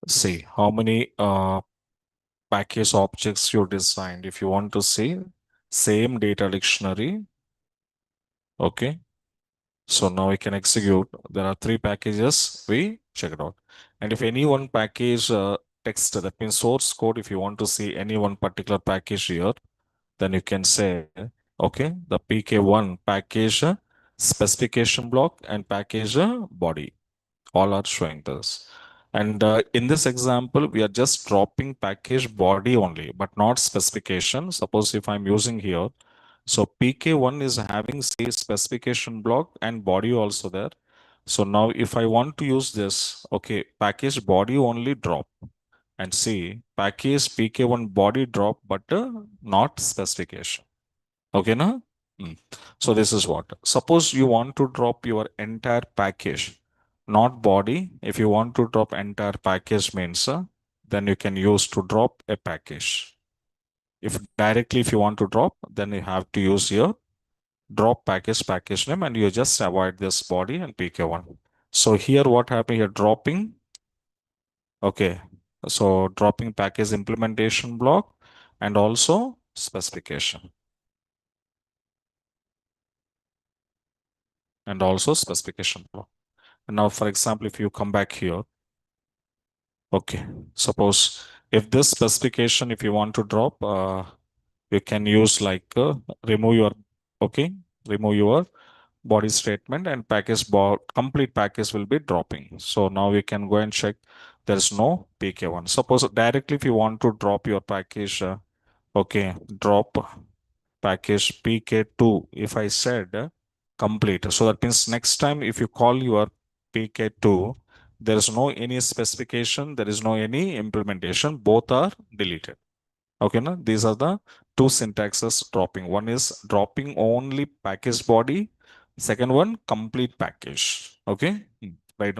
See how many package objects you designed. If you want to see same data dictionary, okay. So now we can execute. There are three packages. We check it out. And if any one package text, that means source code, if you want to see any one particular package here, then you can say, okay, the PK1 package specification block and package body all are showing this. And in this example, we are just dropping package body only, but not specification. Suppose if I'm using here, so PK1 is having say specification block and body also there. So now if I want to use this, okay, package body only drop and see package PK1 body drop, but not specification. Okay, na? Mm. So this is what. Suppose you want to drop your entire package, not body. If you want to drop entire package means, then you can use to drop a package. If you want to drop, then you have to use your drop package name, and you just avoid this body and PK1. So here what happened here, dropping, okay. So dropping package implementation block and also specification block. And now, for example, if you come back here, okay, suppose if this specification, if you want to drop, you can use like remove your, okay, remove your body statement and complete package will be dropping. So now we can go and check there's no PK1. Suppose directly if you want to drop your package, okay, drop package PK2. If I said complete, so that means next time if you call your PK2, there is no any specification, there is no any implementation, both are deleted. Okay, now these are the two syntaxes dropping. One is dropping only package body, second one complete package. Okay. Right.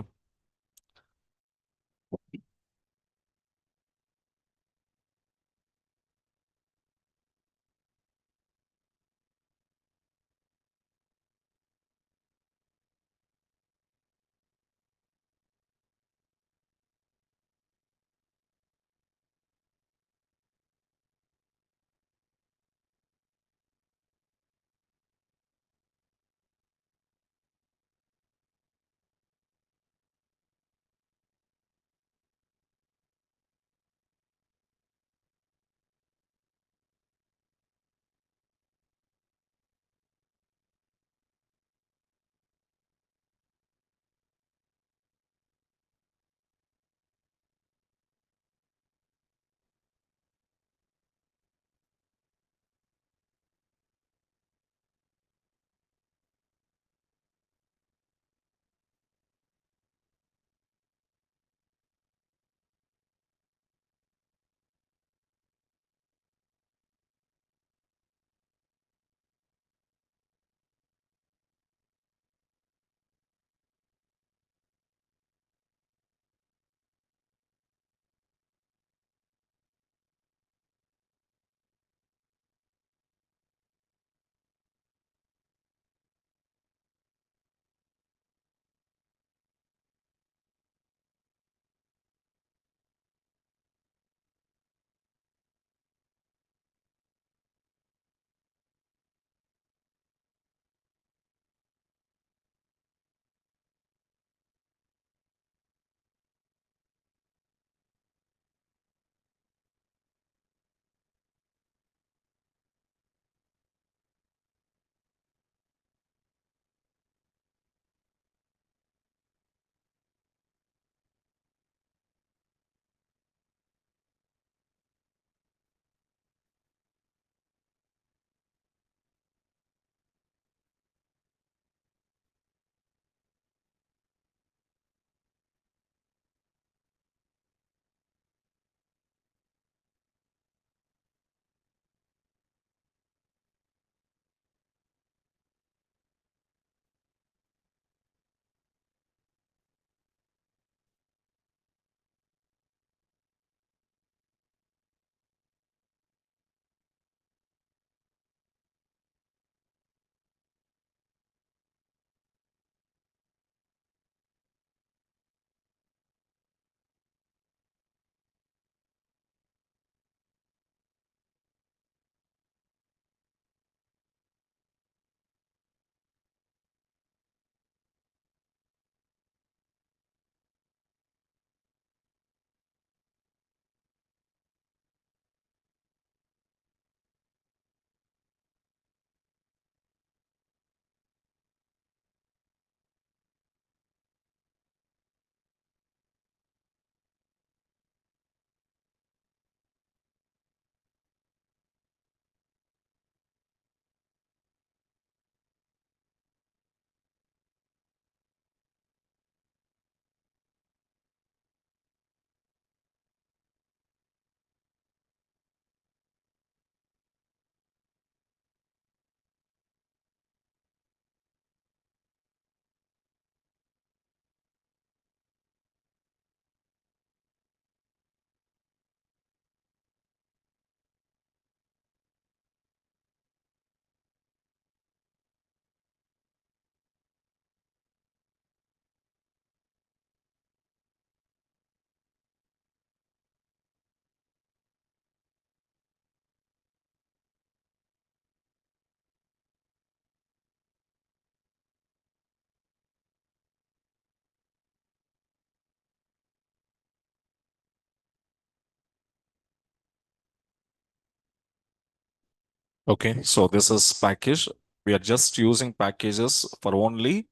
Okay, so this is package. We are just using packages for only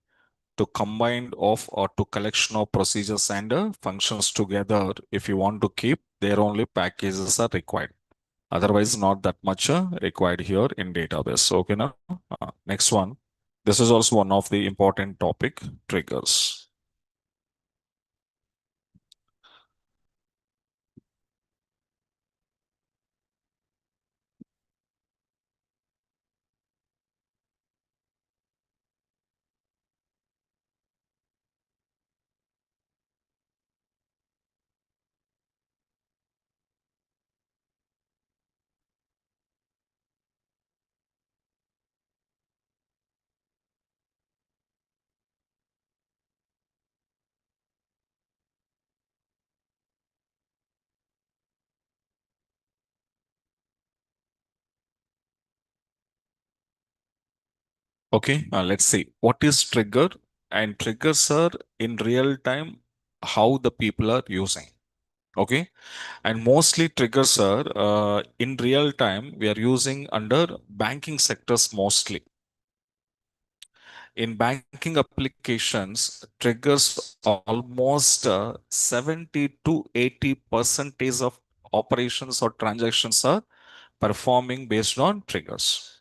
to combine of or to collection of procedures and functions together. If you want to keep, there only packages are required. Otherwise, not that much required here in database. Okay, now next one. This is also one of the important topic, triggers. Okay, let's see what is trigger, and triggers are in real time how the people are using. Okay, and mostly triggers are in real time we are using under banking sectors mostly. In banking applications, triggers almost 70 to 80 percentage of operations or transactions are performing based on triggers.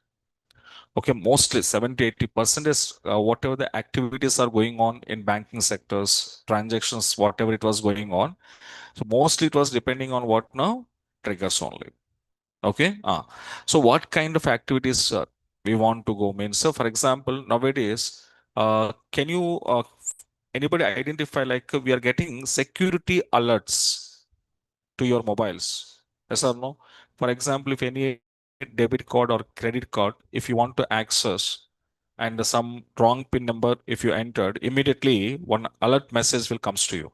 Okay, mostly 70 80% is whatever the activities are going on in banking sectors, transactions, whatever it was going on. So mostly it was depending on what now? Triggers only. Okay. So what kind of activities we want to go means? So for example, nowadays, can you anybody identify like we are getting security alerts to your mobiles? Yes or no? For example, if any debit card or credit card, if you want to access and some wrong PIN number, if you entered, immediately one alert message will comes to you.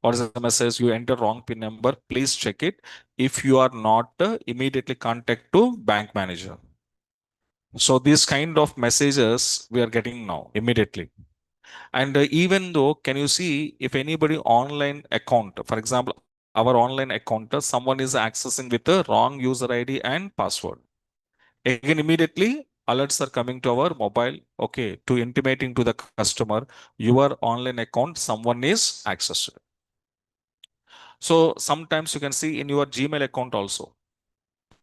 Or is a message you enter wrong PIN number, please check it. If you are not, immediately contact to bank manager. So these kind of messages we are getting now immediately. And even though, can you see if anybody online account, for example, our online account, someone is accessing with a wrong user ID and password. Again, immediately alerts are coming to our mobile, okay, to intimating to the customer, your online account, someone is accessed. So sometimes you can see in your Gmail account also.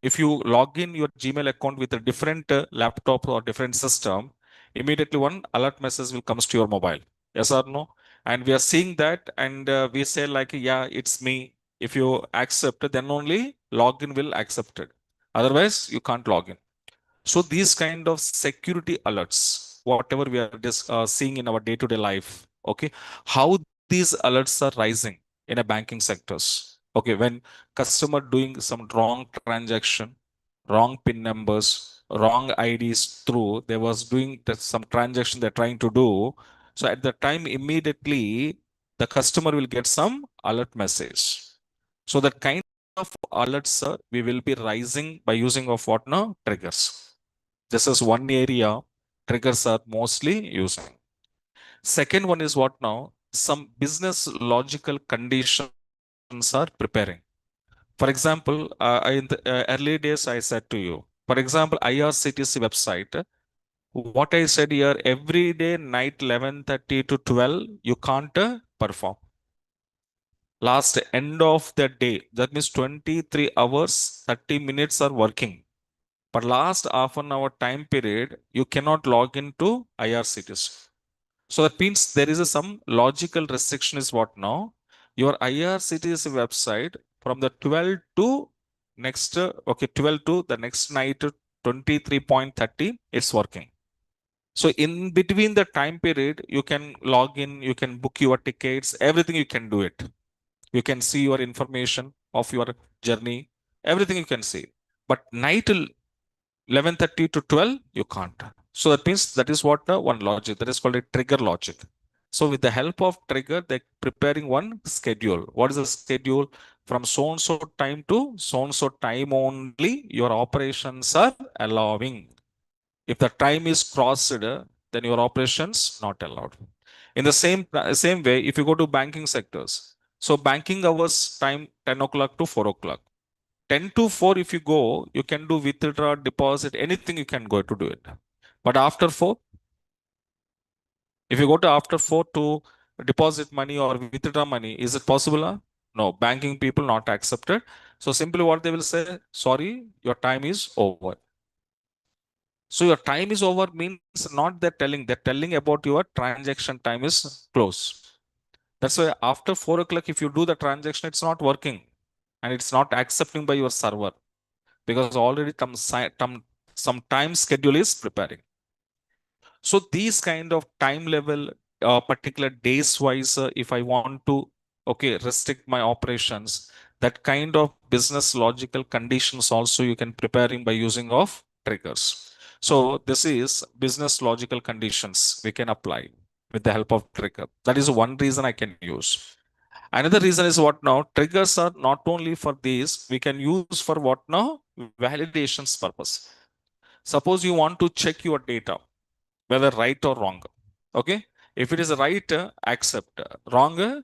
If you log in your Gmail account with a different laptop or different system, immediately one alert message will comes to your mobile. Yes or no? And we are seeing that, and we say like, yeah, it's me. If you accept, then only login will accept it. Otherwise, you can't log in. So these kind of security alerts, whatever we are just seeing in our day-to-day life, okay, how these alerts are rising in a banking sectors. Okay, when customer doing some wrong transaction, wrong PIN numbers, wrong IDs through, they was doing some transaction they're trying to do. So at the time, immediately the customer will get some alert message. So that kind of alerts, we will be rising by using of what now? Triggers. This is one area triggers are mostly using. Second one is what now? Some business logical conditions are preparing. For example, in the early days, I said to you, for example, IRCTC website, what I said here, every day night 11:30 to 12, you can't perform. Last end of the day, that means 23 hours, 30 minutes are working. But last half an hour time period, you cannot log into IRCTC. So that means there is some logical restriction is what now? Your IRCTC website from the 12 to next, okay, 12 to the next night, 23:30, it's working. So in between the time period, you can log in, you can book your tickets, everything you can do it. You can see your information of your journey, everything you can see. But night 11:30 to 12, you can't. So that means that is what the one logic that is called a trigger logic. So with the help of trigger, they're preparing one schedule. What is the schedule? From so and so time to so and so time only, your operations are allowing. If the time is crossed, then your operations not allowed. In the same way, if you go to banking sectors, so banking hours time 10 o'clock to 4 o'clock. 10 to 4, if you go, you can do withdraw, deposit, anything you can go to do it. But after 4, if you go to after 4 to deposit money or withdraw money, is it possible? No, banking people not accepted. So simply what they will say, sorry, your time is over. So your time is over means not they're telling about your transaction time is close. That's why after 4 o'clock, if you do the transaction, it's not working and it's not accepting by your server because already some time schedule is preparing. So these kind of time level, particular days wise, if I want to, okay, restrict my operations, that kind of business logical conditions also you can preparing by using of triggers. So this is business logical conditions we can apply with the help of trigger. That is one reason I can use. Another reason is what now? Triggers are not only for these, we can use for what now? Validations purpose. Suppose you want to check your data, whether right or wrong. Okay. If it is right, accept. Wrong,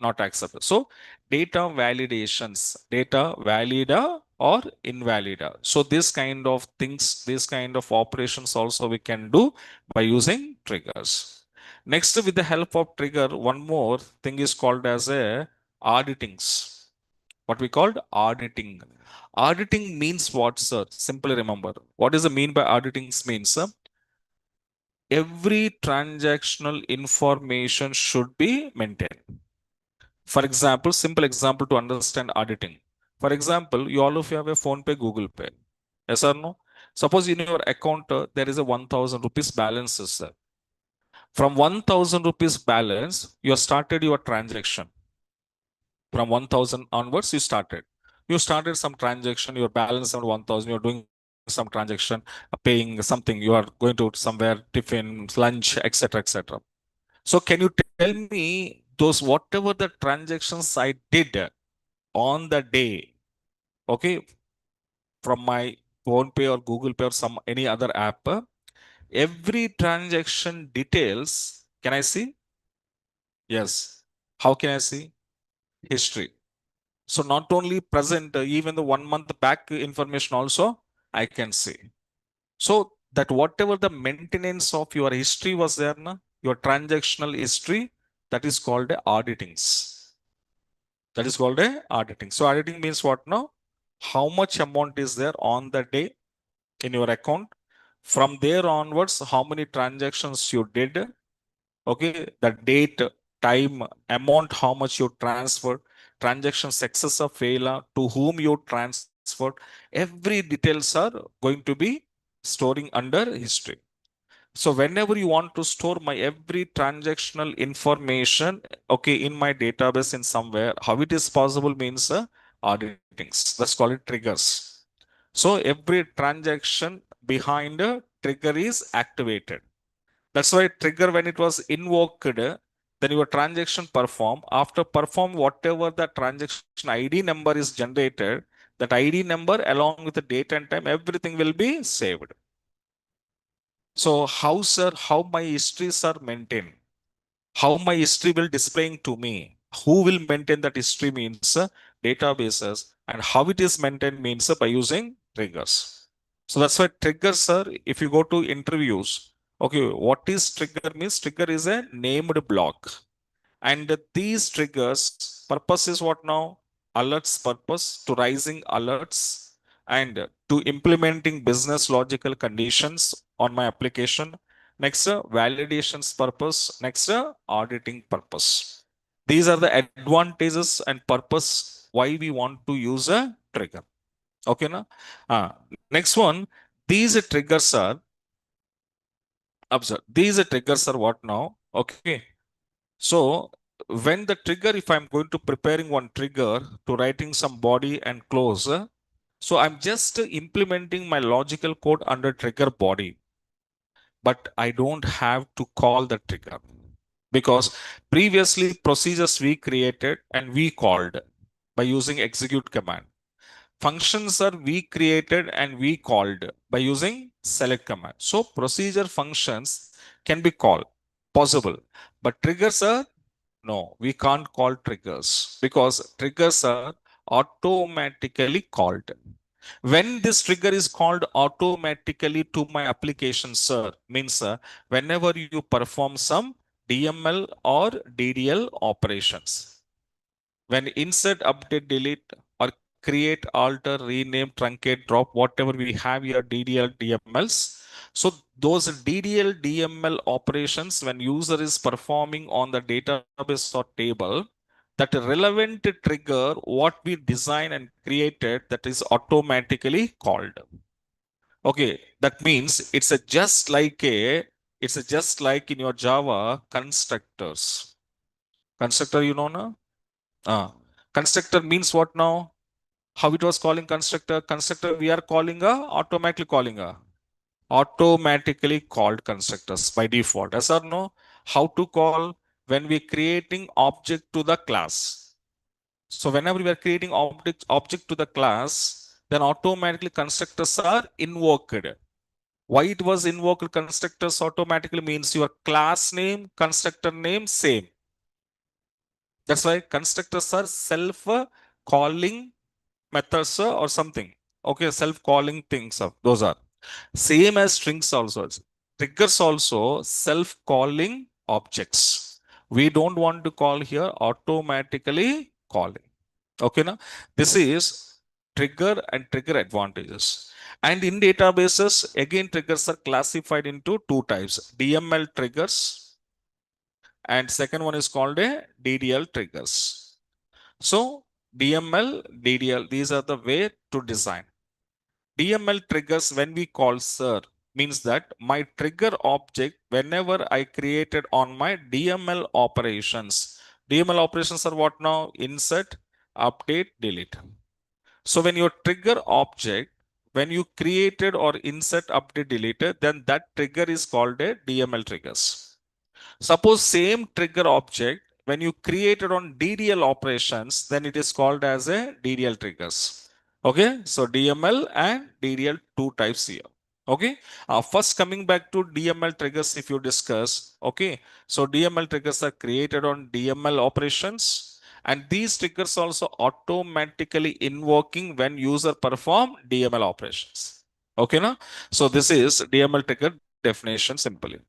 not accept. So data validations, data valida or invalida. So this kind of things, this kind of operations also we can do by using triggers. Next, with the help of trigger, one more thing is called as a auditings. What we called auditing. Auditing means what, sir? Simply remember. What does the mean by auditings means? Every transactional information should be maintained. For example, simple example to understand auditing. For example, you all of you have a phone pay, Google Pay. Yes or no? Suppose in your account there is a 1000 rupees balance is there. From 1000 rupees balance, you have started your transaction. From 1000 onwards, You started some transaction, your balance on 1000, you're doing some transaction, paying something, you are going to somewhere, tiffin, lunch, etc., etc. So can you tell me those whatever the transactions I did on the day, okay, from my phone pay or Google Pay or some any other app, every transaction details, can I see? Yes. How can I see? History. So not only present, even the 1 month back information also I can see. So that whatever the maintenance of your history was there, na, your transactional history, that is called a auditings. That is called a auditing. So auditing means what now? How much amount is there on the day in your account? From there onwards, how many transactions you did? Okay, the date, time, amount, how much you transferred, transaction success or failure, to whom you transferred. Every details are going to be storing under history. So whenever you want to store my every transactional information, okay, in my database in somewhere, how it is possible means auditings. Let's call it triggers. So every transaction behind a trigger is activated. That's why trigger, when it was invoked, then your transaction perform. After perform, whatever the transaction ID number is generated, that ID number along with the date and time, everything will be saved. So how, sir, how my histories are maintained? How my history will displaying to me? Who will maintain that history means databases, and how it is maintained means by using triggers. So that's why triggers, sir, if you go to interviews, okay, what is trigger means? Trigger is a named block. And these triggers purpose is what now? Alerts purpose to rising alerts and to implementing business logical conditions on my application. Next, validations purpose. Next, auditing purpose. These are the advantages and purpose why we want to use a trigger. Okay, na? Next one, these triggers are, observe, these triggers are what now? Okay. So when the trigger, if I'm going to preparing one trigger to writing some body and close, so I'm just implementing my logical code under trigger body, but I don't have to call the trigger because previously procedures we created and we called by using execute command. Functions are we created and we called by using select command. So procedure functions can be called, possible, but triggers are no, we can't call triggers because triggers are automatically called. When this trigger is called automatically to my application, sir, means whenever you perform some DML or DDL operations, when insert, update, delete, or create, alter, rename, truncate, drop, whatever we have here, DDL, DMLs. So those DDL, DML operations, when user is performing on the database or table, that relevant trigger, what we design and created, that is automatically called. Okay, that means it's a just like in your Java constructors. Constructor, you know now? Constructor means what now? How it was calling constructor? Constructor, we are calling automatically called constructors by default. Yes or no? How to call? When we creating object to the class. So whenever we are creating object to the class, then automatically constructors are invoked. Why it was invoked constructors automatically means your class name, constructor name, same. That's why constructors are self-calling methods or something. Okay, self-calling things. Those are same as strings also. Triggers also self-calling objects. We don't want to call here automatically calling. Okay, now this is trigger and trigger advantages. And in databases, again, triggers are classified into two types: DML triggers, and second one is called a DDL triggers. So DML, DDL, these are the way to design. DML triggers when we call sir means that my trigger object whenever I created on my DML operations. DML operations are what now? Insert, update, delete. So when your trigger object, when you created or insert, update, deleted, then that trigger is called a DML triggers. Suppose same trigger object, when you created on DDL operations, then it is called as a DDL triggers. Okay, so DML and DDL two types here. Okay, first coming back to DML triggers, if you discuss, okay, so DML triggers are created on DML operations, and these triggers also automatically invoking when user perform DML operations. Okay, now, so this is DML trigger definition simply.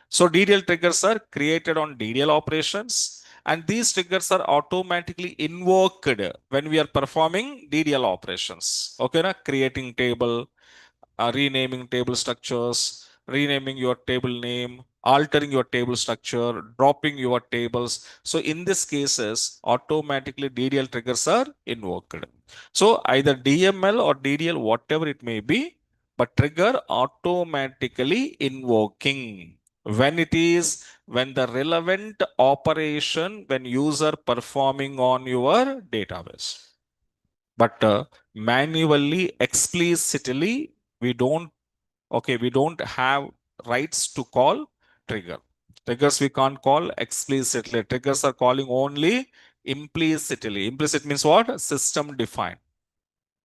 So DDL triggers are created on DDL operations, and these triggers are automatically invoked when we are performing DDL operations. Okay, na? Creating table, renaming table structures, renaming your table name, altering your table structure, dropping your tables. So in these cases, automatically DDL triggers are invoked. So either DML or DDL, whatever it may be, but trigger automatically invoking when the relevant operation when user performing on your database. But manually, explicitly, we don't, okay, we don't have rights to call trigger. Triggers we can't call explicitly. Triggers are calling only implicitly. Implicit means what? System defined,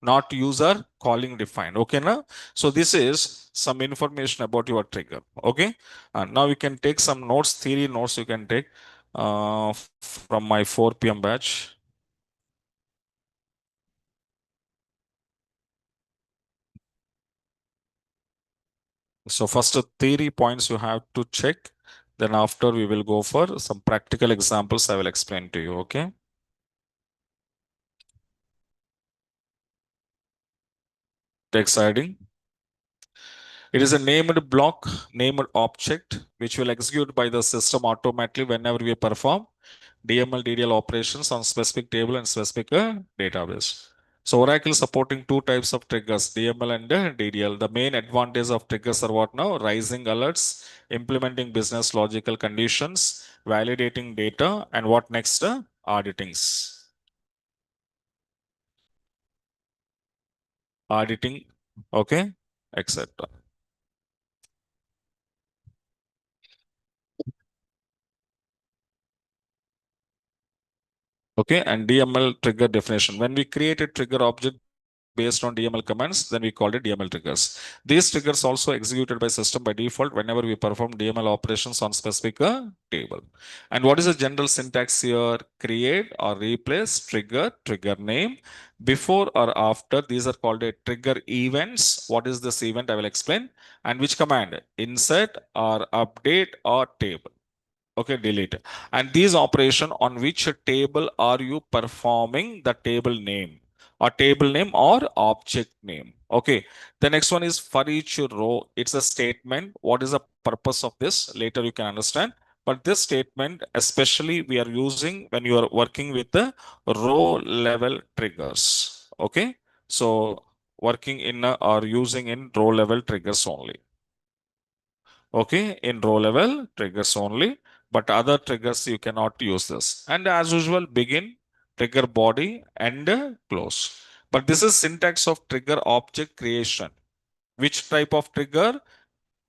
not user calling defined. Okay, now? So this is some information about your trigger. Okay. Now you can take some notes, theory notes you can take from my 4 p.m. batch. So first theory points you have to check. Then after we will go for some practical examples I will explain to you. Okay. Exciting. It is a named block, named object, which will execute by the system automatically whenever we perform DML, DDL operations on specific table and specific database. So Oracle supporting two types of triggers, DML and DDL. The main advantage of triggers are what now? Rising alerts, implementing business logical conditions, validating data, and what next? Auditings. Auditing, okay, etc. Okay, and DML trigger definition. When we create a trigger object, based on DML commands, then we call it DML triggers. These triggers also executed by system by default whenever we perform DML operations on specific table. And what is the general syntax here? Create or replace trigger, trigger name, before or after. These are called a trigger events. What is this event? I will explain. And which command? Insert or update or table. Okay, delete. And these operation on which table are you performing the table name or object name. Okay. The next one is for each row. It's a statement. What is the purpose of this? Later you can understand. But this statement, especially we are using when you are working with the row level triggers. Okay. So working in or using in row level triggers only. Okay, in row level triggers only, but other triggers you cannot use this. And as usual, begin, trigger body, and close. But this is syntax of trigger object creation. Which type of trigger?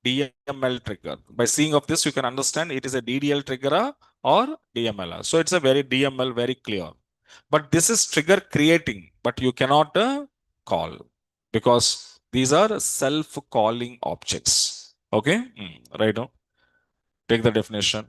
DML trigger. By seeing of this, you can understand it is a DDL trigger or DML. So it's a very DML, very clear. But this is trigger creating, but you cannot call because these are self-calling objects. Okay, right now, take the definition.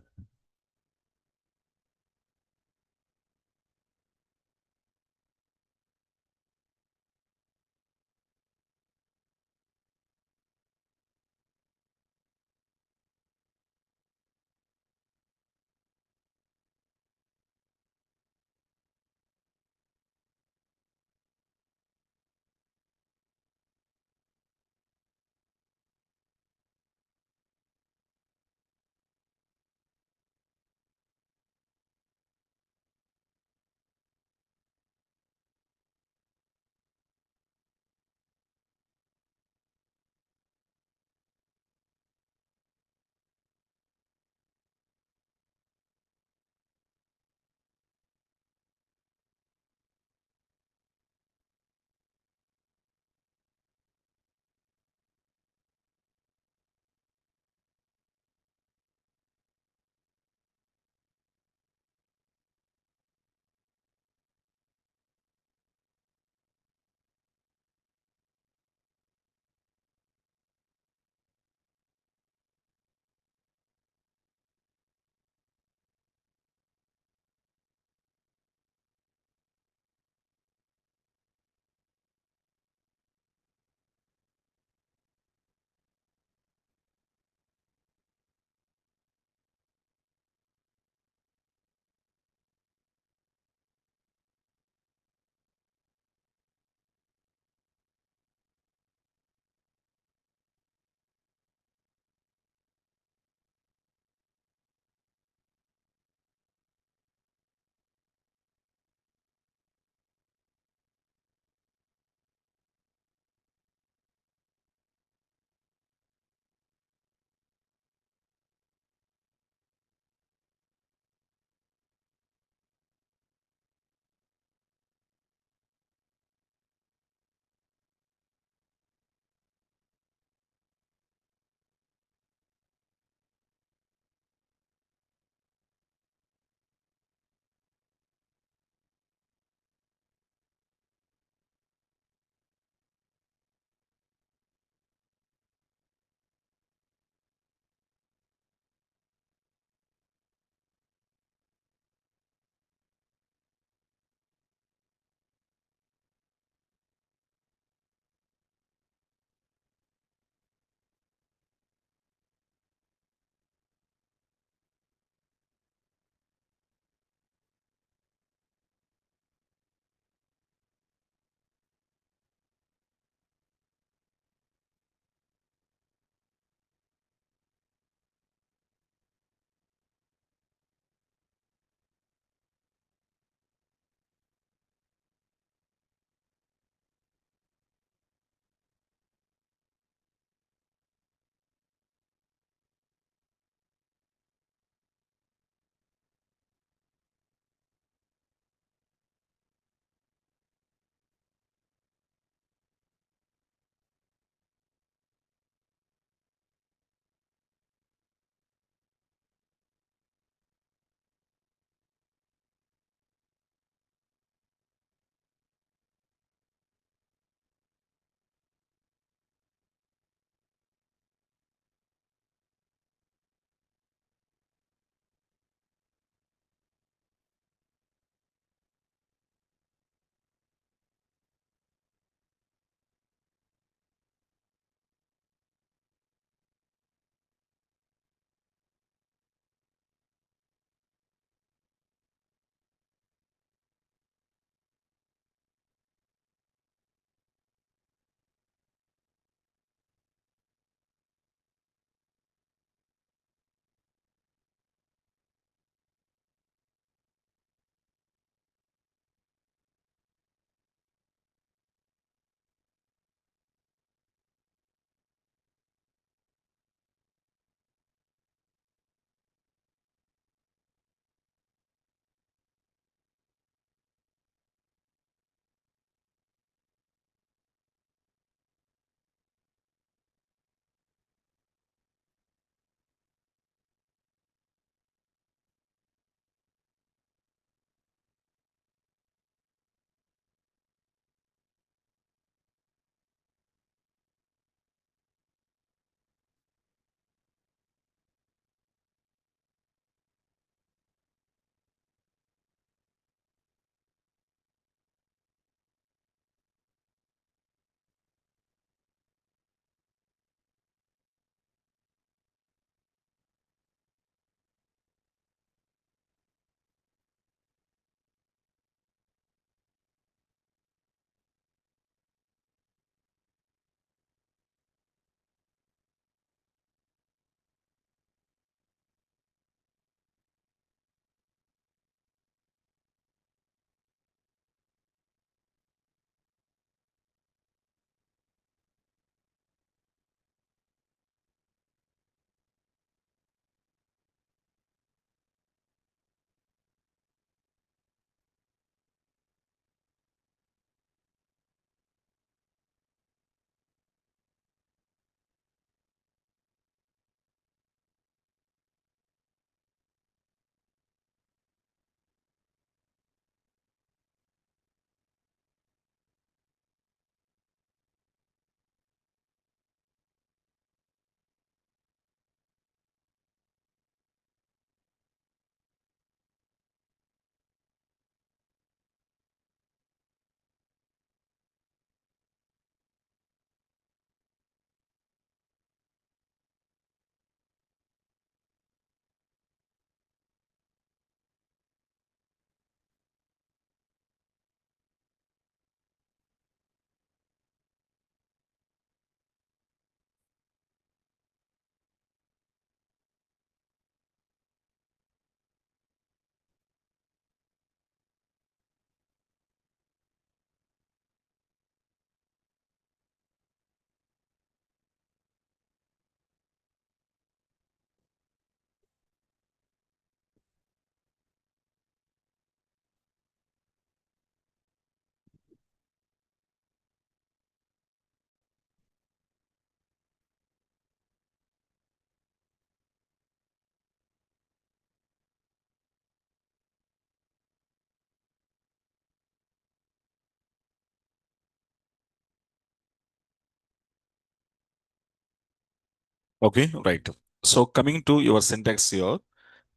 Okay, right. So coming to your syntax here,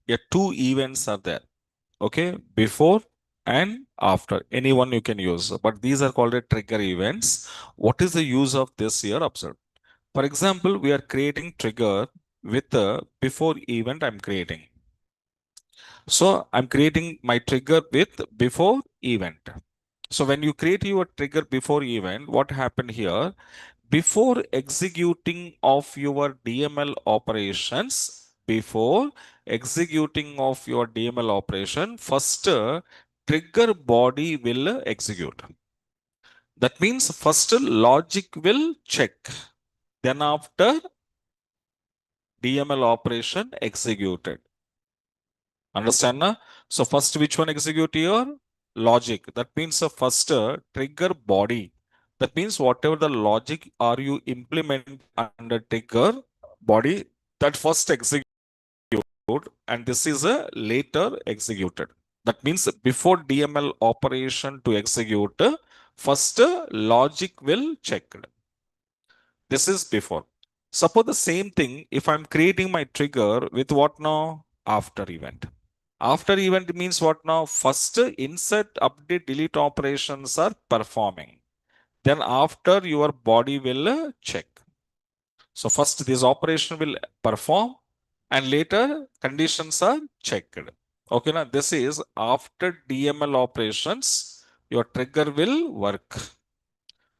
yeah, two events are there. Okay, before and after. Anyone you can use, but these are called a trigger events. What is the use of this here? Observe. For example, we are creating trigger with the before event I'm creating. So I'm creating my trigger with before event. So when you create your trigger before event, what happened here? Before executing of your DML operations, before executing of your DML operation, first trigger body will execute. That means first logic will check. Then after DML operation executed. Understand na? So first which one execute here? Logic. That means the first trigger body. That means whatever the logic are you implement under trigger body, that first execute, and this is a later executed. That means before DML operation to execute, first logic will check. This is before. Suppose the same thing if I'm creating my trigger with what now? After event. After event means what now? First insert, update, delete operations are performing. Then after your body will check. So first this operation will perform and later conditions are checked. Okay, now this is after DML operations, your trigger will work.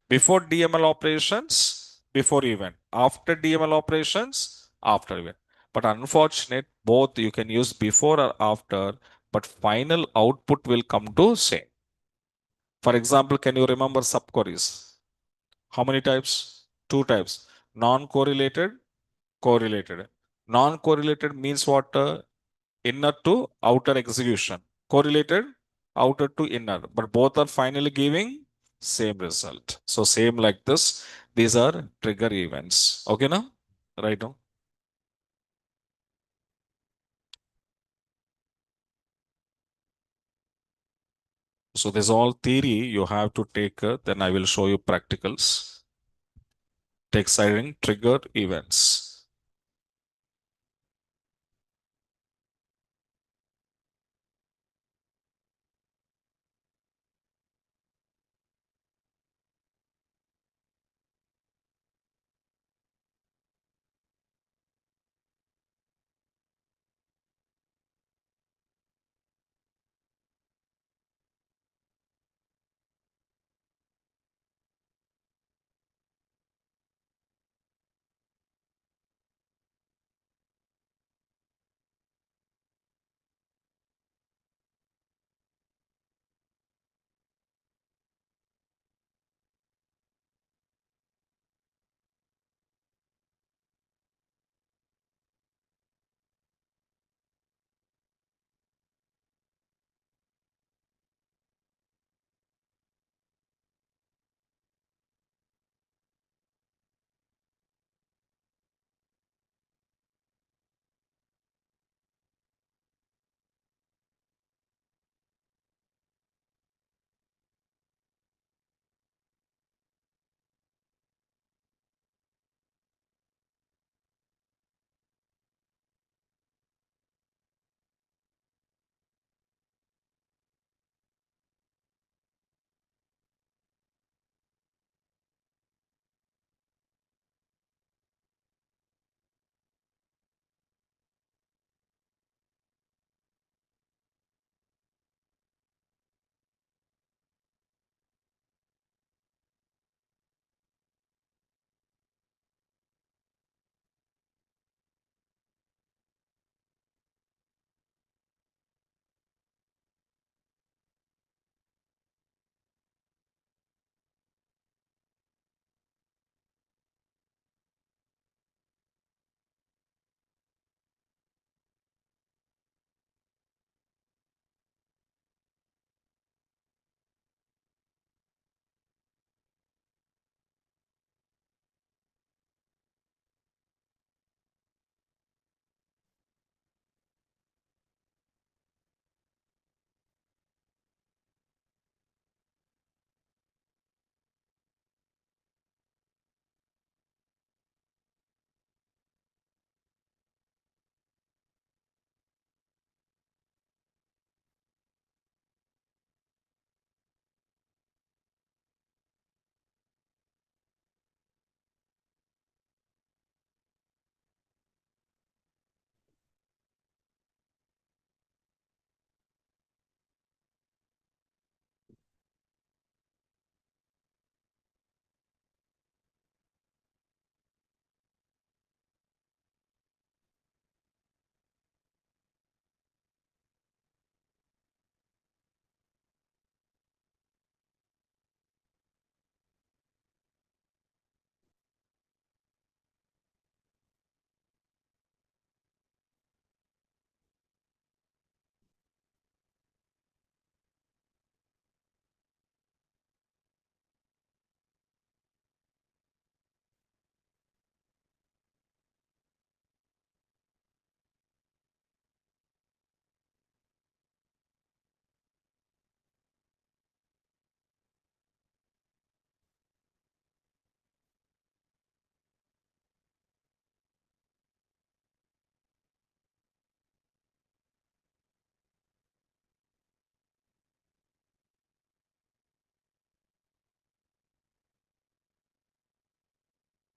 Before DML operations, before event. After DML operations, after event. But unfortunate, both you can use before or after, but final output will come to same. For example, can you remember subqueries? How many types? Two types. Non-correlated, correlated. Non-correlated means what? Inner to outer execution. Correlated, outer to inner. But both are finally giving same result. So same like this. These are trigger events. Okay now? Right now. So this all theory you have to take. Then I will show you practicals. Take siren trigger events.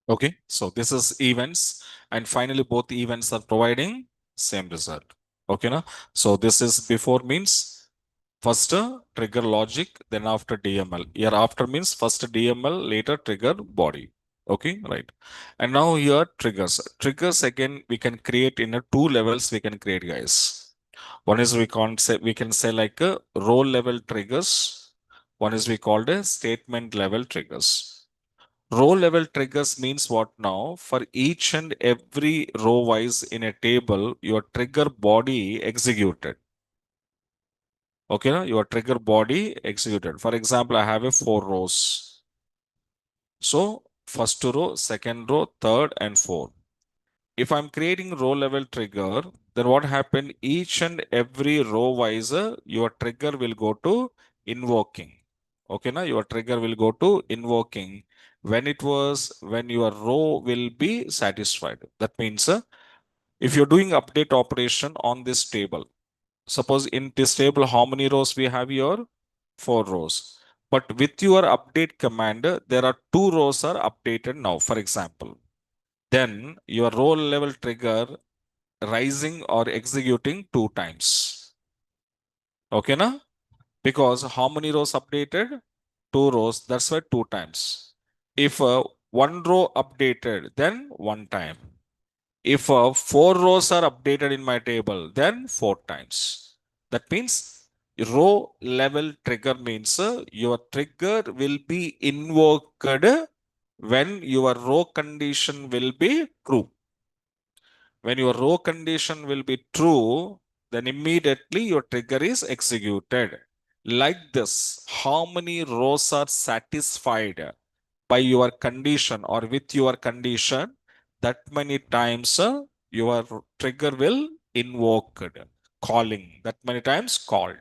Okay, so this is events, and finally both events are providing same result. Okay, now so this is before means first trigger logic, then after DML. Here after means first DML, later trigger body. Okay, right. And now here triggers. Triggers again we can create in a two levels. We can create, guys. One is we can say like a role level triggers. One is we called a statement level triggers. Row level triggers means what now? For each and every row wise in a table, your trigger body executed. Okay, na? Your trigger body executed. For example, I have a four rows. So first row, second row, third, and fourth. If I'm creating row level trigger, then what happened? Each and every row wise, your trigger will go to invoking. Okay, now your trigger will go to invoking when your row will be satisfied. That means if you're doing update operation on this table, suppose in this table, how many rows we have here? Four rows. But with your update command, there are two rows are updated now, for example. Then your row level trigger rising or executing two times. Okay, na? Because how many rows updated? Two rows. That's why two times. If one row updated, then one time. If four rows are updated in my table, then four times. That means row level trigger means your trigger will be invoked when your row condition will be true. When your row condition will be true, then immediately your trigger is executed. Like this, how many rows are satisfied by your condition or with your condition, that many times your trigger will invoked, calling, that many times called.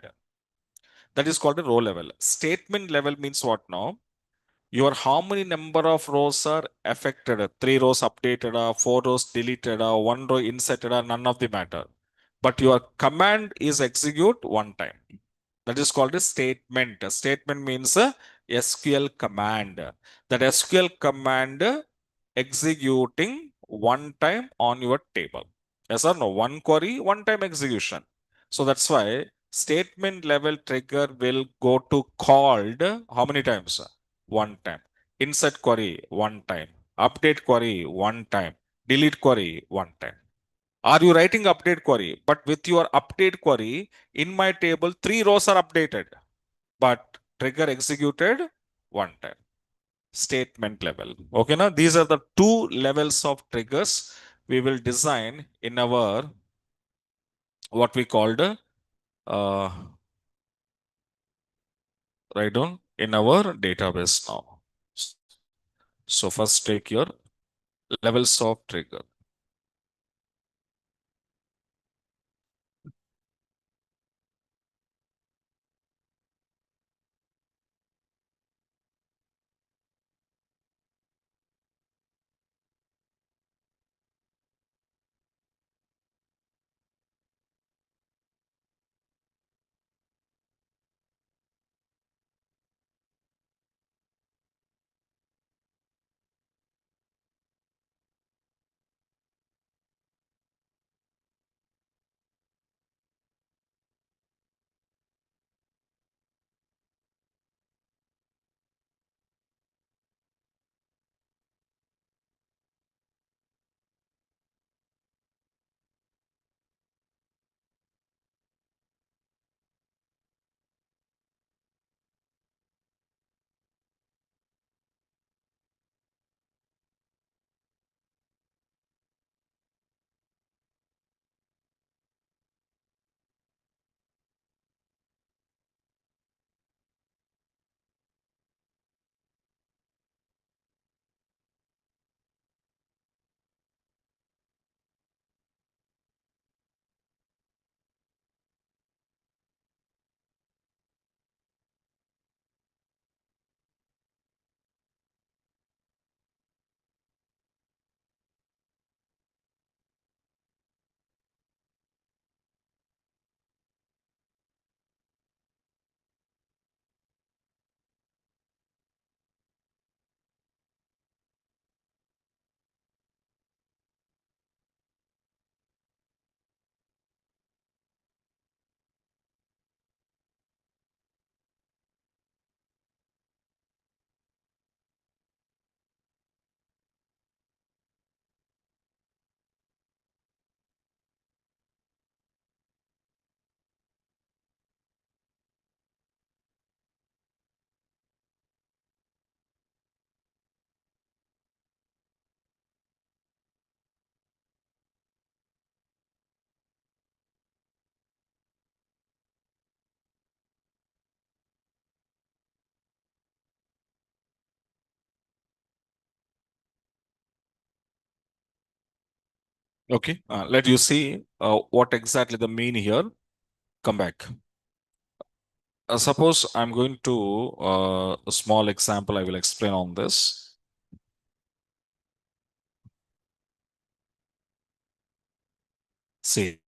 That is called a row level. Statement level means what now? Your how many number of rows are affected? Three rows updated, four rows deleted, one row inserted, none of the matter. But your command is execute one time. That is called a statement. A statement means a SQL command. That SQL command executing one time on your table. Yes or no? One query, one time execution. So that's why statement level trigger will go to called how many times? One time. Insert query, one time. Update query, one time. Delete query, one time. Are you writing update query? But with your update query, in my table, three rows are updated, but trigger executed one time. Statement level. Okay, now these are the two levels of triggers we will design in our what we called write down in our database now. So first take your levels of trigger. Okay, let you see what exactly the mean here. Come back. Suppose I'm going to a small example I will explain on this. See,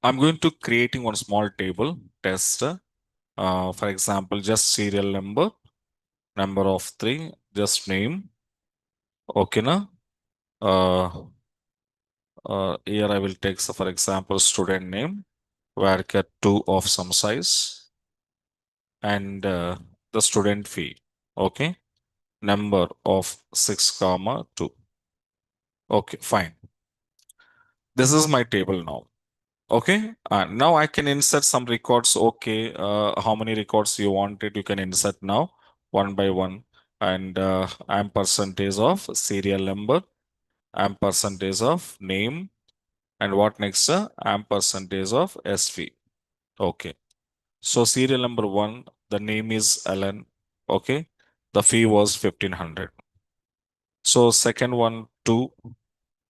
I'm going to creating one small table test. For example, just serial number, number of three, just name. Okay, na? Uh, Here I will take, so for example, student name, varchar 2 of some size, and the student fee. Okay, number of 6 comma 2. Okay, fine. This is my table now. Okay, now I can insert some records. Okay, how many records you wanted, you can insert now one by one. And I'm percentage of serial number, I'm percentage of name, and what next? I'm percentage of SV. Okay, so serial number one, the name is Alan. Okay, the fee was 1500. So second one, two,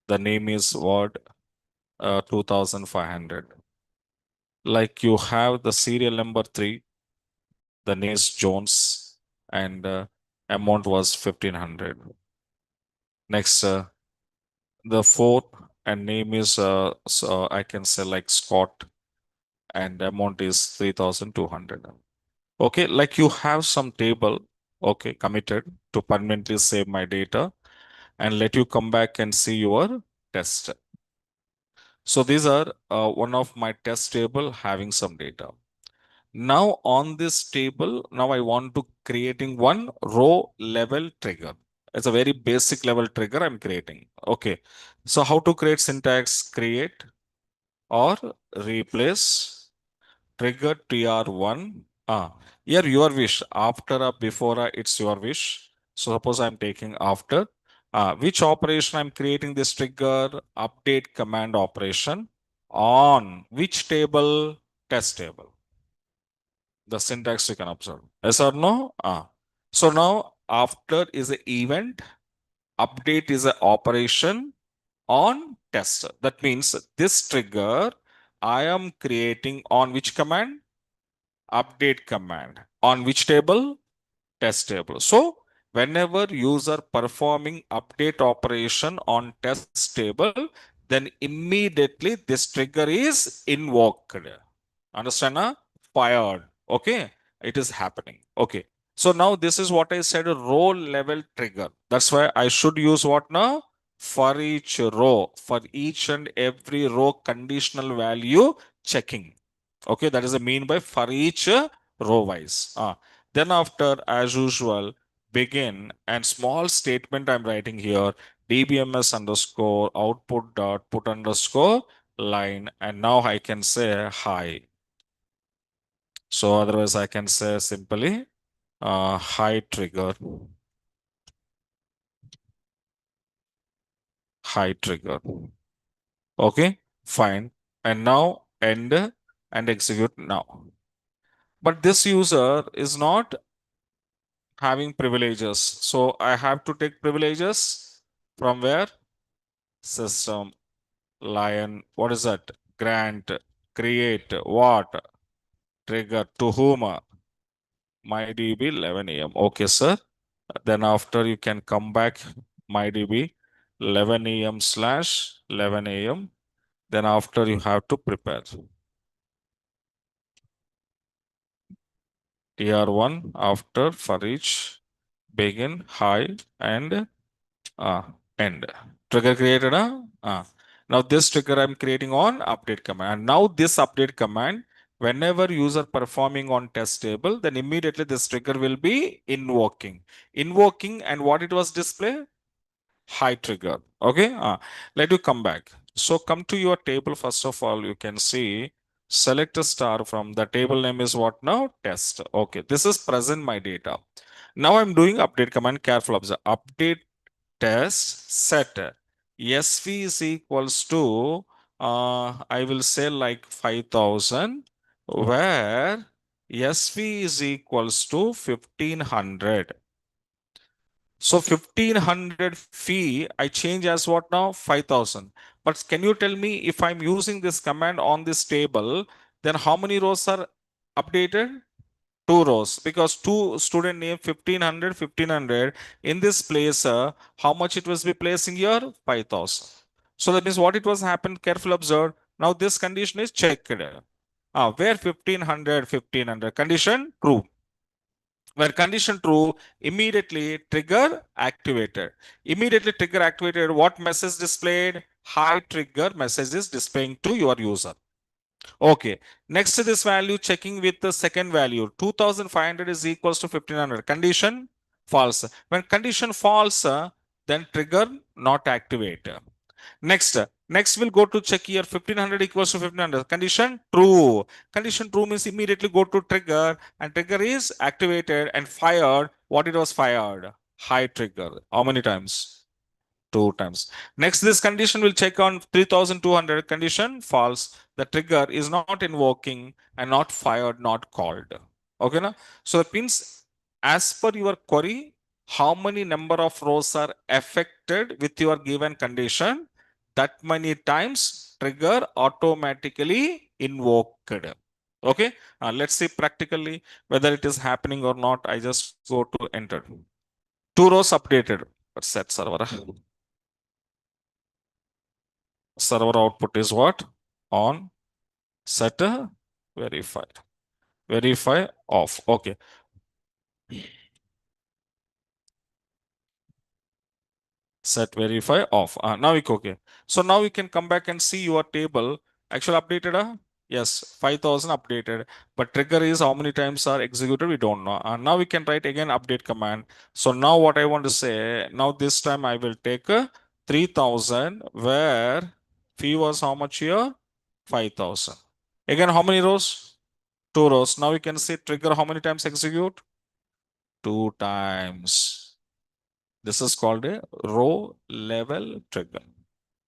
the name is Ward, 2500. Like you have the serial number three, the name is Jones, and amount was 1500. Next, the fourth and name is so I can say like Scott, and amount is 3200. Okay, like you have some table, okay, committed to permanently save my data and let you come back and see your test. So these are one of my test table having some data. Now on this table, now I want to creating one row level trigger. It's a very basic level trigger I'm creating. Okay. So how to create syntax? Create or replace trigger tr1. Here your wish. After or before it's your wish. So suppose I'm taking after. Which operation I'm creating this trigger? Update command operation on which table? Test table. The syntax you can observe. Yes or no? So now after is an event, update is an operation on test. That means this trigger I am creating on which command? Update command. On which table? Test table. So whenever user performing update operation on test table, then immediately this trigger is invoked. Understand? Fired. Okay. It is happening. Okay. So now this is what I said, a row level trigger. That's why I should use what now? For each row, for each and every row conditional value checking. Okay. That is the mean by for each row wise. Then after, as usual, begin and small statement I'm writing here, dbms underscore output dot put underscore line. And now I can say hi. So otherwise I can say simply hi trigger, hi trigger. Okay, fine. And now end and execute now. But this user is not having privileges. So I have to take privileges from where? System, lion, what is that? Grant, create, what? Trigger, to whom? MyDB 11 a.m. Okay, sir. Then after you can come back MyDB 11 a.m. slash 11 a.m. Then after you have to prepare. TR1 after for each begin, high, and end. Trigger created. Now this trigger I'm creating on update command. Now this update command, whenever user performing on test table, then immediately this trigger will be invoking. Invoking, and what it was display? High trigger. Okay. Let you come back. So come to your table. First of all, you can see select a star from the table name is what now? Test. Okay. This is present my data. Now I'm doing update command. Careful observe. Update test set SV is equals to I will say like 5000, where SV is equals to 1500. So 1500 fee I change as what now? 5000. But can you tell me if I'm using this command on this table, then how many rows are updated? Two rows, because two student name 1500, 1500 in this place, how much it was be placing here? 5000. So that means what it was happened, careful observe. Now this condition is checked. Where 1500, 1500, condition true. When condition true, immediately trigger activated. Immediately trigger activated, what message displayed? High trigger message is displaying to your user. Okay. Next to this value, checking with the second value, 2500 is equals to 1500. Condition false. When condition false, then trigger not activate. Next we'll go to check here, 1500 equals to 1500. Condition true. Condition true means immediately go to trigger, and trigger is activated and fired. What it was fired? High trigger. How many times? Two times. Next, this condition will check on 3200. Condition false. The trigger is not invoking and not fired, not called. Okay, now? So that means as per your query, how many number of rows are affected with your given condition, that many times trigger automatically invoked. Okay, let's see practically whether it is happening or not. I just go to enter. Two rows updated. Set server. Server output is what? On, set, verify. Verify off. Okay. Set verify off. Now we okay. So now we can come back and see your table. Actually updated. Yes, 5000 updated. But trigger is how many times are executed, we don't know. Now we can write again update command. So now what I want to say, now this time I will take 3000, where fee was how much here? 5000. Again, how many rows? Two rows. Now we can say trigger how many times execute? Two times. This is called a row level trigger.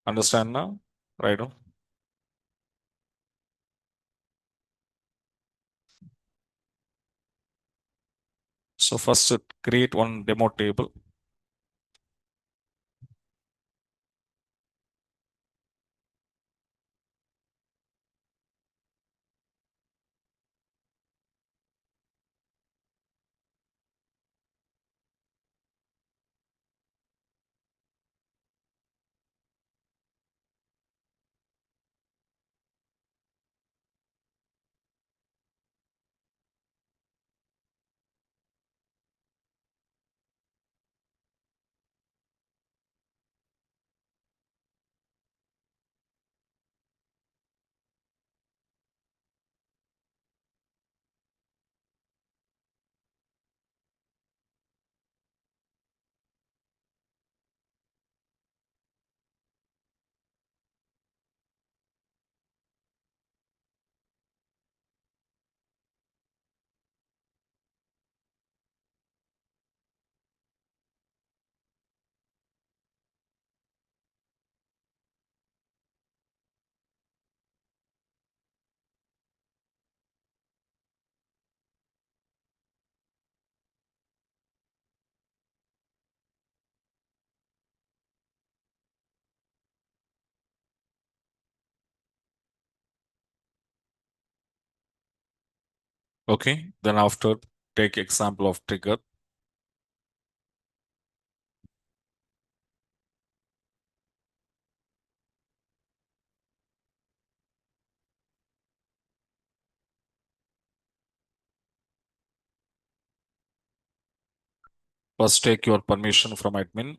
Understand now? Right? So first create one demo table. Okay. Then after take example of trigger. First take your permission from admin.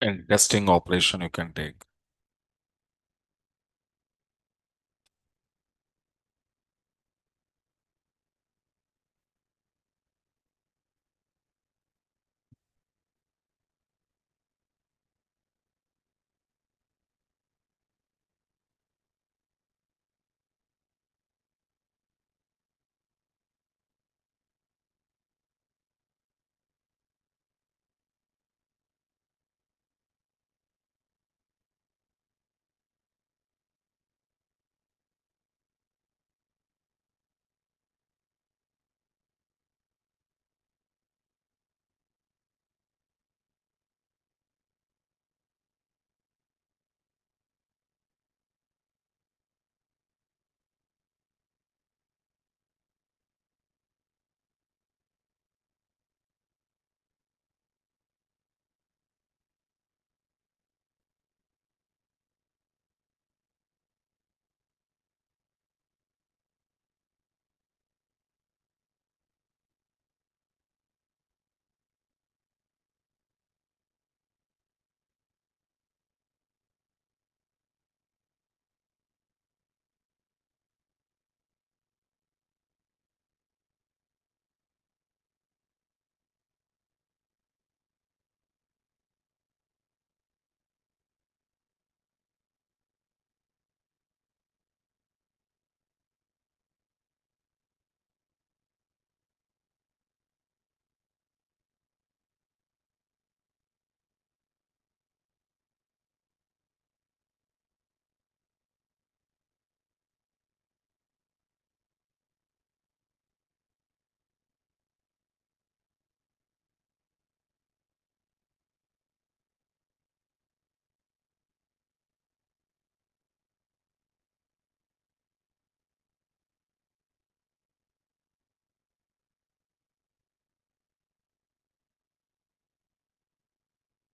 and testing operation you can take.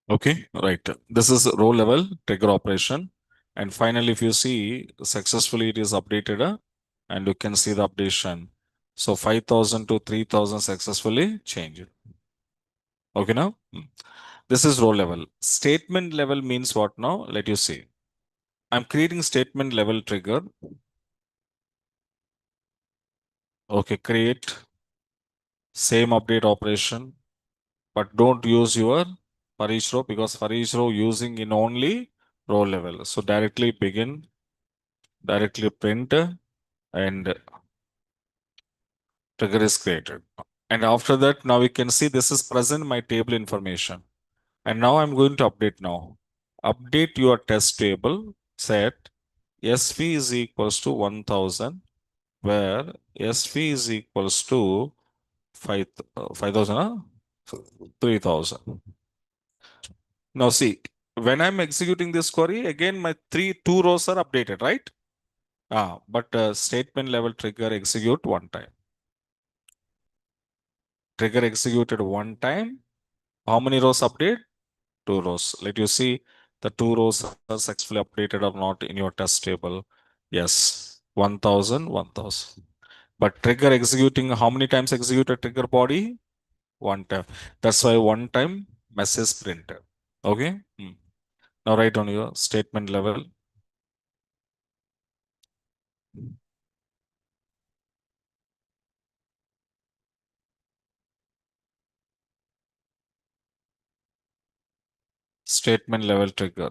Okay, right. This is row level trigger operation. And finally, if you see successfully it is updated, and you can see the updation. So 5,000 to 3,000 successfully changed. Okay, now this is row level. Statement level means what now? Let you see. I'm creating statement level trigger. Okay, create same update operation, but don't use your for each row because for each row using in only row level. So directly begin, directly print, and trigger is created. And after that, now we can see this is present my table information. And now I'm going to update now. Update your test table, set SV is equals to 1000, where SV is equals to 5,000, 3,000. Now see, when I'm executing this query, again my two rows are updated, right? But statement level trigger execute one time. Trigger executed one time. How many rows update? Two rows. Let you see the two rows are successfully updated or not in your test table. Yes, 1000, 1000. But trigger executing, how many times executed trigger body? One time. That's why one time message printed. Okay. Now write on your statement level. Statement level trigger.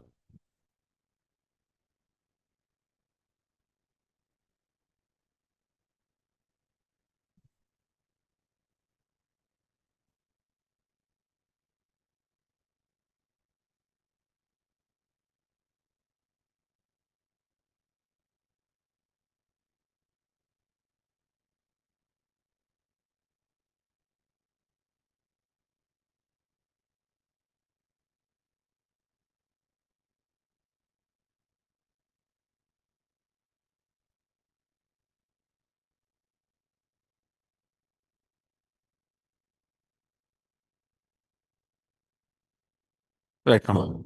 Right now.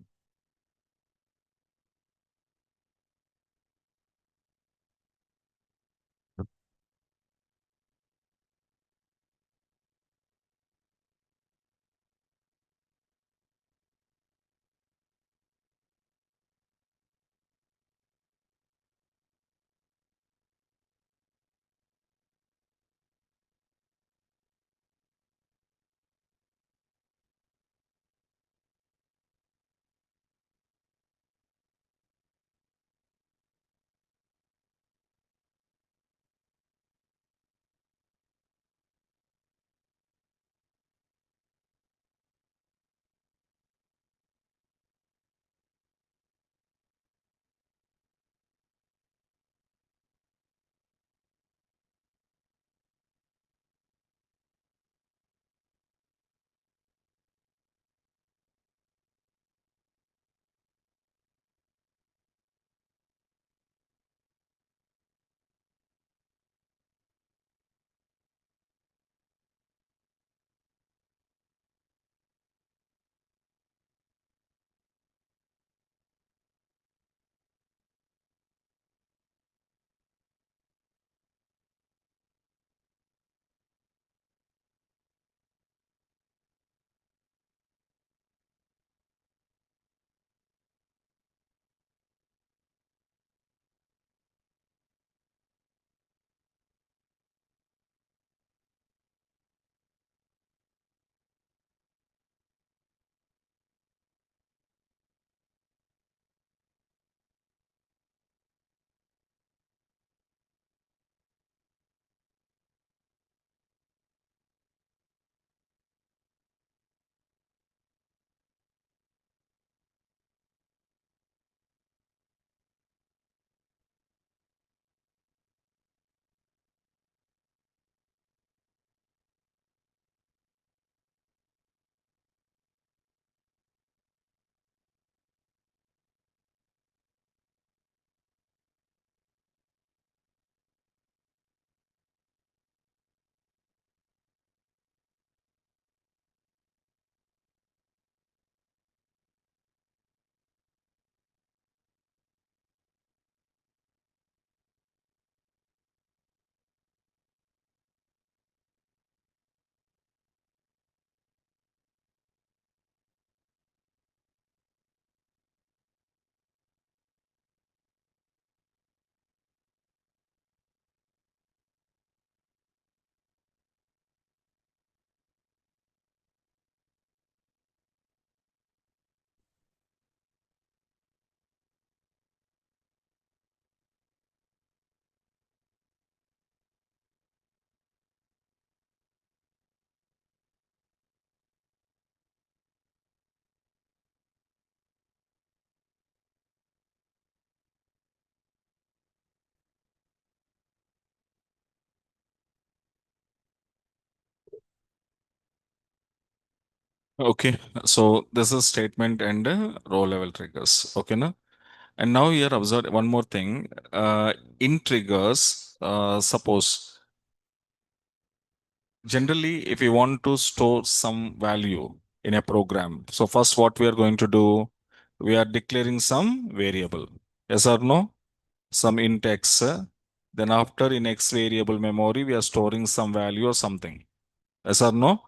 Okay, so this is statement and row level triggers. Okay, na? And now here observe one more thing. In triggers, suppose generally if you want to store some value in a program, so first what we are going to do, we are declaring some variable. Yes or no? Some int x. Then after in x variable memory, we are storing some value or something. Yes or no?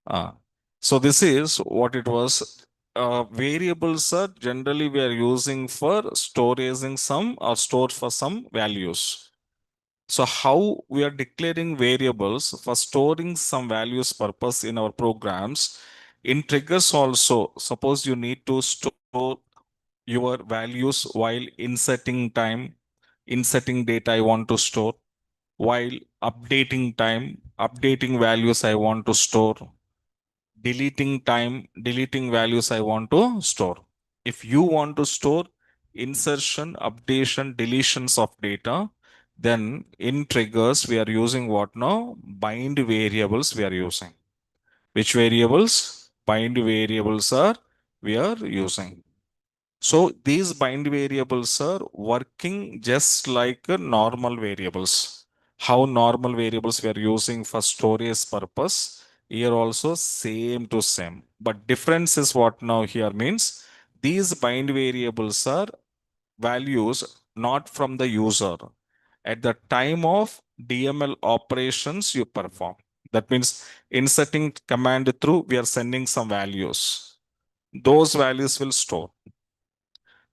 Ah. So this is what it was. Variables are generally we are using for storing some or store for some values. So how we are declaring variables for storing some values purpose in our programs. In triggers also, suppose you need to store your values while inserting data I want to store, while updating values I want to store, deleting values I want to store. If you want to store insertion, updation, deletions of data, then in triggers we are using what now? Bind variables we are using. Which variables? Bind variables are we are using. So these bind variables are working just like normal variables. How normal variables we are using for storage purpose, here also same to same. But difference is what now here means these bind variables are values not from the user. At the time of DML operations you perform. That means inserting command through, we are sending some values. Those values will store.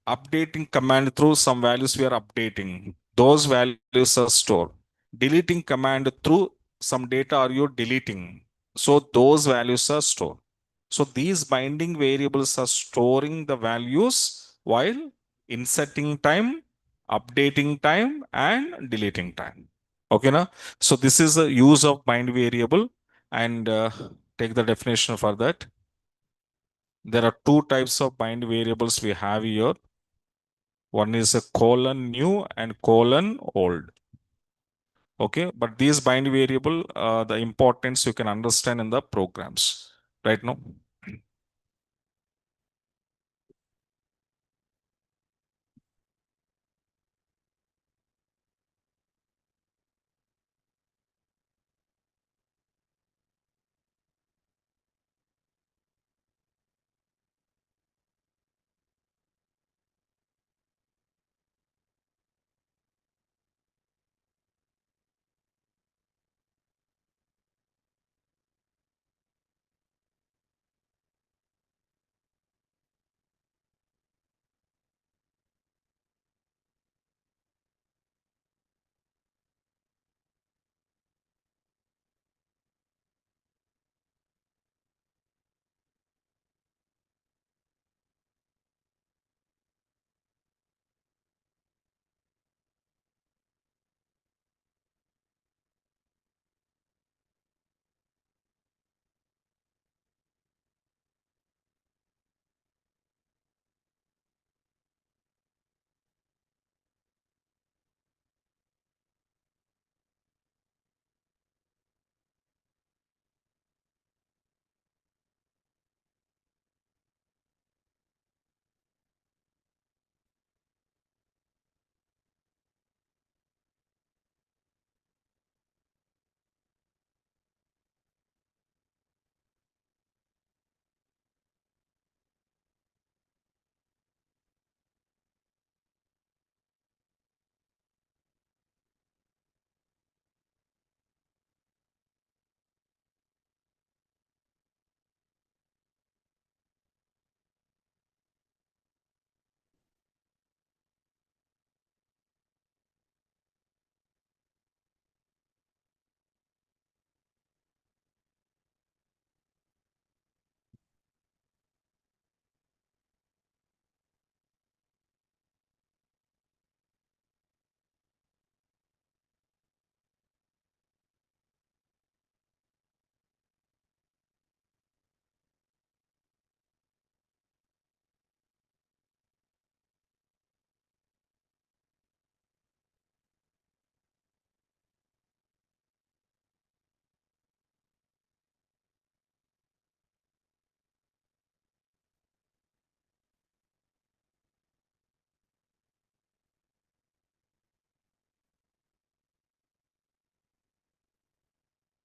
Updating command through, some values we are updating, those values are stored. Deleting command through, some data are you deleting, so those values are stored. So these binding variables are storing the values while inserting time, updating time, and deleting time. Okay now, so this is the use of bind variable. And take the definition for that. There are two types of bind variables we have here. One is a colon new and colon old. Okay, but these bind variable, the importance you can understand in the programs right now.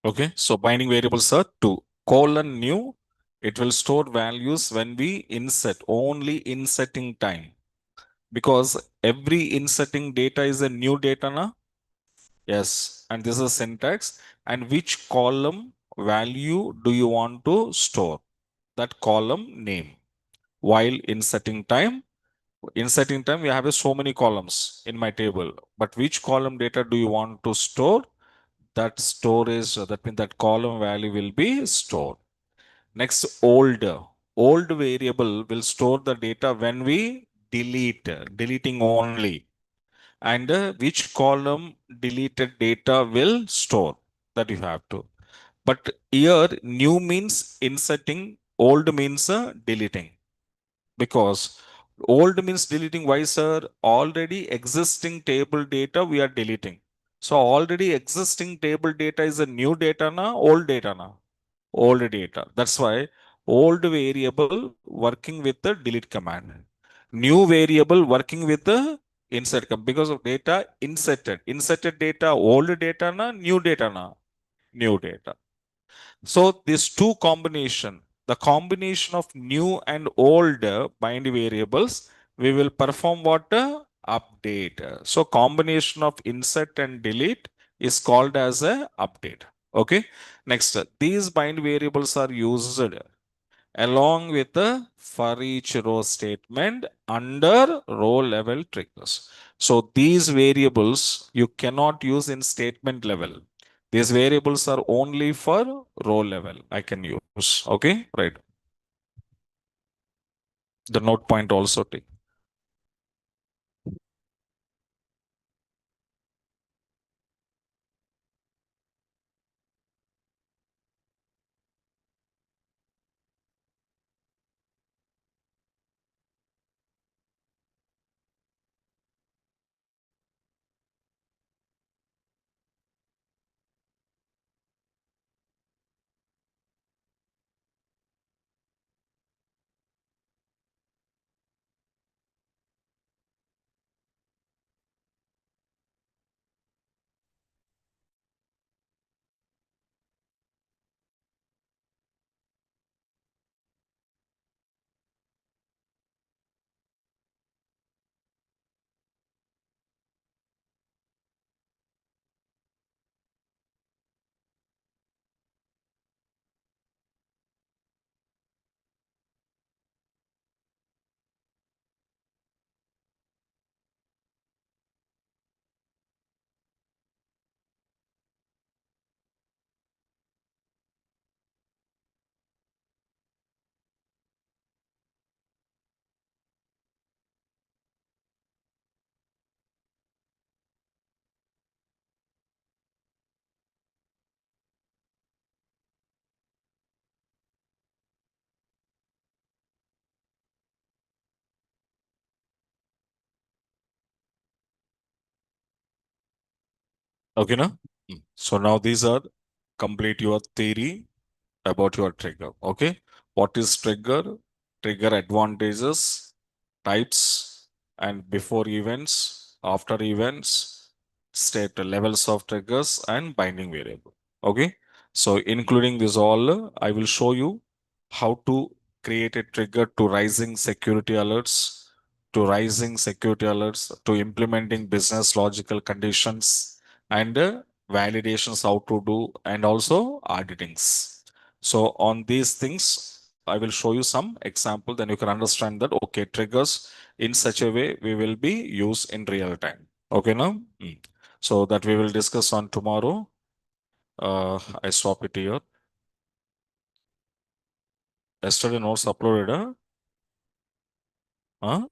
Okay, so binding variables are two. Colon new, it will store values when we insert, only inserting time. Because every inserting data is a new data now. Yes, and this is syntax. And which column value do you want to store? That column name. While inserting time, we have so many columns in my table. But which column data do you want to store? That storage, that means that column value will be stored. Next, old. Old variable will store the data when we delete, deleting only. And which column deleted data will store, that you have to. But here, new means inserting, old means deleting. Because old means deleting. Why, sir? Already existing table data we are deleting. So already existing table data is a new data na, old data na? Old data. That's why old variable working with the delete command. New variable working with the insert command because of data inserted. Inserted data, old data na, new data na? New data. So these two combination, the combination of new and old bind variables, we will perform what? Update. So combination of insert and delete is called as a update. Okay. Next, these bind variables are used along with the for each row statement under row level triggers. So these variables you cannot use in statement level. These variables are only for row level I can use. Okay, right. The note point also take. Okay, now. So now these are complete your theory about your trigger. Okay. What is trigger? Trigger advantages, types, and before events, after events, state levels of triggers, and binding variable. Okay. So including this all, I will show you how to create a trigger to rising security alerts, to implementing business logical conditions, and validations how to do, and also auditings. So on these things, I will show you some example, then you can understand that, okay, triggers in such a way we will be used in real time. Okay, now? So that we will discuss on tomorrow. I stop it here. Yesterday notes uploaded, huh? Huh?